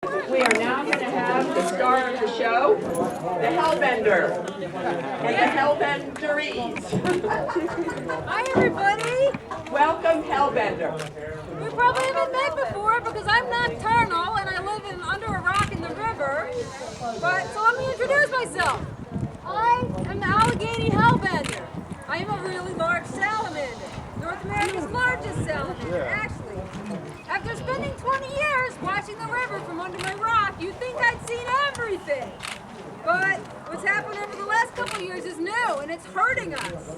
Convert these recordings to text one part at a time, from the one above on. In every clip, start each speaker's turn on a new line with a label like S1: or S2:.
S1: We are now going to have the star of the show, the Hellbender, and the Hellbenderies.
S2: Hi, everybody.
S1: Welcome, Hellbender.
S2: We probably haven't met before because I'm nocturnal and I live under a rock in the river. But so let me introduce myself. I am the Allegheny Hellbender. I am a really large salamander, North America's largest salamander, actually. After spending 20 years watching the river from under my rock, you'd think I'd seen everything. But what's happened over the last couple of years is new, and it's hurting us.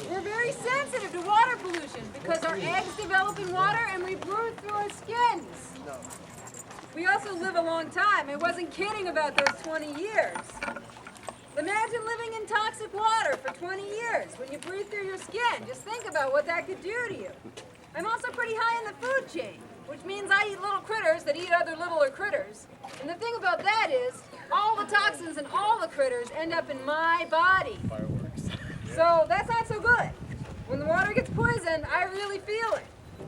S2: We're very sensitive to water pollution because our eggs develop in water and we breathe through our skins. We also live a long time. I wasn't kidding about those 20 years. Imagine living in toxic water for 20 years when you breathe through your skin. Just think about what that could do to you. I'm also pretty high in the food chain, which means I eat little critters that eat other littler critters. And the thing about that is, all the toxins and all the critters end up in my body. So that's not so good. When the water gets poisoned, I really feel it.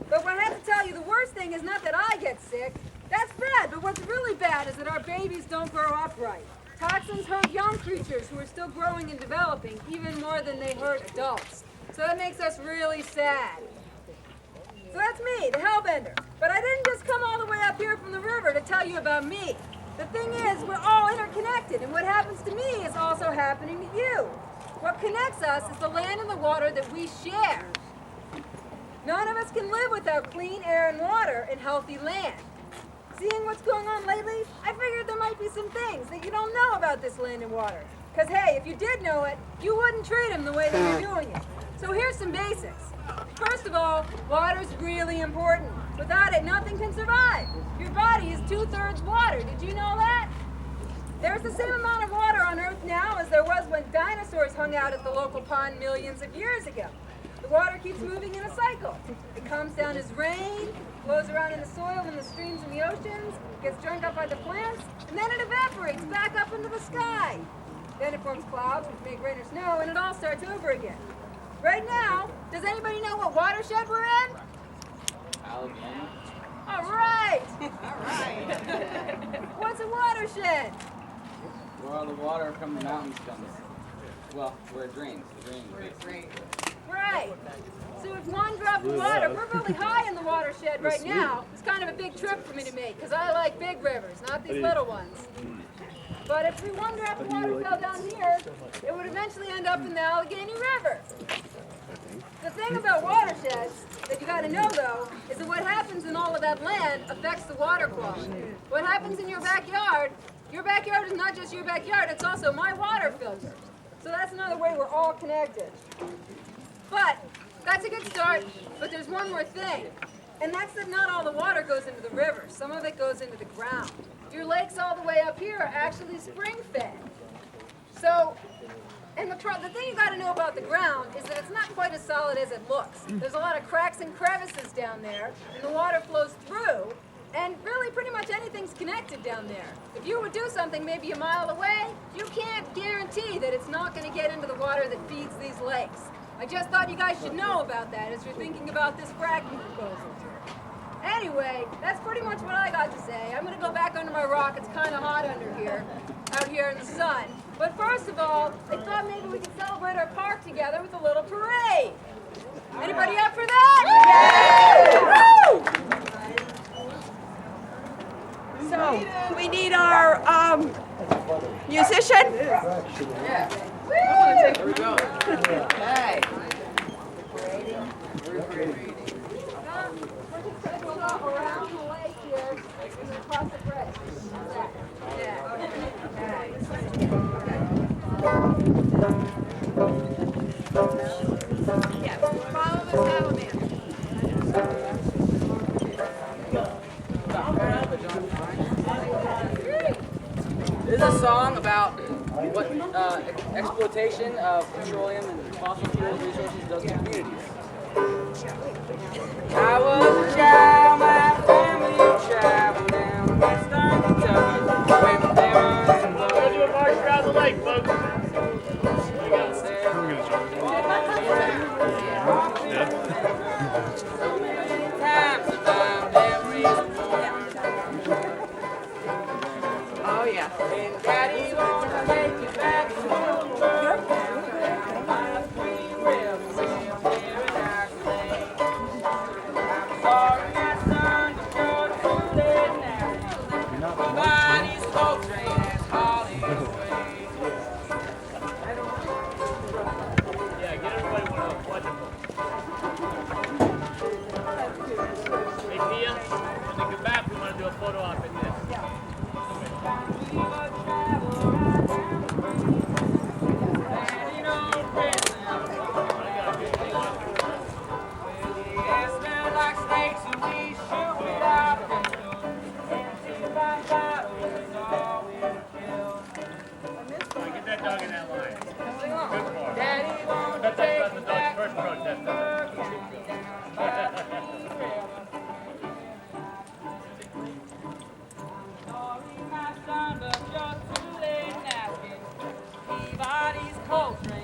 S2: But what I have to tell you, the worst thing is not that I get sick. That's bad, but what's really bad is that our babies don't grow up right. Toxins hurt young creatures who are still growing and developing even more than they hurt adults. So that makes us really sad. So that's me, the Hellbender. But I didn't just come all the way up here from the river to tell you about me. The thing is, we're all interconnected, and what happens to me is also happening to you. What connects us is the land and the water that we share. None of us can live without clean air and water and healthy land. Seeing what's going on lately, I figured there might be some things that you don't know about this land and water. Because hey, if you did know it, you wouldn't treat them the way that you're doing it. So here's some basics. First of all, water's really important. Without it, nothing can survive. Your body is 2/3 water. Did you know that? There's the same amount of water on Earth now as there was when dinosaurs hung out at the local pond millions of years ago. The water keeps moving in a cycle. It comes down as rain, flows around in the soil and the streams and the oceans, gets drank up by the plants, and then it evaporates back up into the sky. Then it forms clouds, which make rain or snow, and it all starts over again. Right now, does anybody know what watershed we're in?
S3: Allegheny.
S2: All right.
S1: All right.
S2: What's a watershed?
S3: Where all the water from the mountains comes. Well, where it drains.
S2: Right. So if one drop of water, we're really high in the watershed right now. It's kind of a big trip for me to make because I like big rivers, not these little ones. But if one drop of water fell down here, it would eventually end up in the Allegheny River. The thing about watersheds that you got to know, though, is that what happens in all of that land affects the water quality. What happens in your backyard is not just your backyard, it's also my water filter. So that's another way we're all connected. But that's a good start, but there's one more thing. And that's that not all the water goes into the river. Some of it goes into the ground. Your lakes all the way up here are actually spring-fed. So, and the thing you got to know about the ground is that it's not quite as solid as it looks. There's a lot of cracks and crevices down there, and the water flows through, and really pretty much anything's connected down there. If you would do something maybe a mile away, you can't guarantee that it's not going to get into the water that feeds these lakes. I just thought you guys should know about that as you're thinking about this fracking proposal. Anyway, that's pretty much what I got to say. I'm going to go back under my rock. It's kind of hot under here, out here in the sun. But first of all, I thought maybe we could celebrate our park together with a little parade. Anybody up for that?
S1: Yeah! So, we need our musician.
S3: Yeah. There we go.
S1: Hey.
S2: Around the lake here, and then across the bridge. Yeah. Yeah, follow the salamander.
S3: This is a song about what exploitation of petroleum and fossil fuel resources does to communities. I was a child, my family traveled down western Kentucky, away from there on some boat.
S4: We're gonna do a march around the lake, folks.
S3: So many times I found every And Daddy gonna take you back to my sweet river, paradise lane. I'm sorry, my son, but you're too late now. Nobody's coat train has hauled his way.
S4: Yeah, get everybody one of those. Wonderful. Hey, Tia, when they come back, we want to do a photo op in this. Get that dog in that line. Good for him.
S3: Daddy won't
S4: That's
S3: take
S4: the dog's first protest.
S3: Sorry, my son, but you're too late now. Peabody's cold drink.